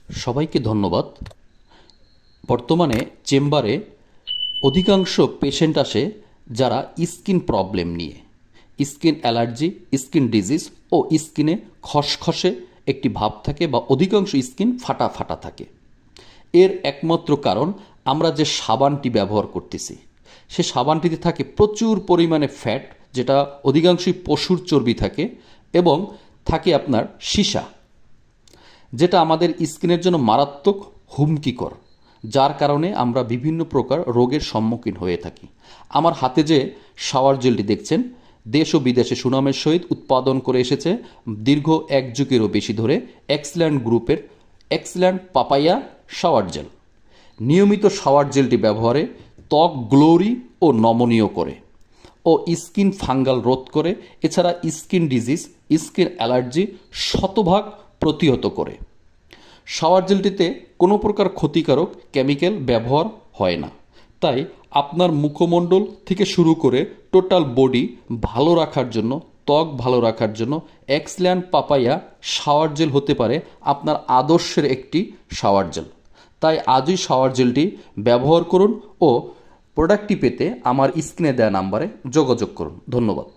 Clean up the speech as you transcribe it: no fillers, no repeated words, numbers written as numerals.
সবাইকে ধন্যবাদ। বর্তমানে চেম্বারে অধিকাংশ পেশেন্ট আসে যারা স্কিন প্রবলেম নিয়ে, স্কিন অ্যালার্জি, স্কিন ডিজিজ ও স্কিনে খসখসে একটি ভাব থাকে বা অধিকাংশ স্কিন ফাটা ফাটা থাকে। এর একমাত্র কারণ আমরা যে সাবানটি ব্যবহার করতেছি, সে সাবানটিতে থাকে প্রচুর পরিমাণে ফ্যাট, যেটা অধিকাংশই পশুর চর্বি থাকে, এবং থাকে আপনার সীসা, যেটা আমাদের স্কিনের জন্য মারাত্মক হুমকিকর, যার কারণে আমরা বিভিন্ন প্রকার রোগের সম্মুখীন হয়ে থাকি। আমার হাতে যে শাওয়ার জেলটি দেখছেন, দেশ ও বিদেশে সুনামের সহিত উৎপাদন করে এসেছে দীর্ঘ 1 যুগেরও বেশি ধরে এক্সেলেন্ট গ্রুপের এক্সেলেন্ট পাপাইয়া শাওয়ার জেল। নিয়মিত শাওয়ার জেলটি ব্যবহারে ত্বক গ্লোরি ও নমনীয় করে ও স্কিন ফাঙ্গাল রোধ করে, এছাড়া স্কিন ডিজিজ, স্কিন অ্যালার্জি শতভাগ প্রতিহত করে। শাওয়ার জেলটিতে কোনো প্রকার ক্ষতিকারক কেমিক্যাল ব্যবহার হয় না, তাই আপনার মুখমণ্ডল থেকে শুরু করে টোটাল বডি ভালো রাখার জন্য, ত্বক ভালো রাখার জন্য এক্সেলেন্ট পাপাইয়া শাওয়ার জেল হতে পারে আপনার আদর্শের একটি শাওয়ার জেল। তাই আজই শাওয়ার জেলটি ব্যবহার করুন ও প্রোডাক্টটি পেতে আমার স্ক্রিনে দেওয়া নাম্বারে যোগাযোগ করুন। ধন্যবাদ।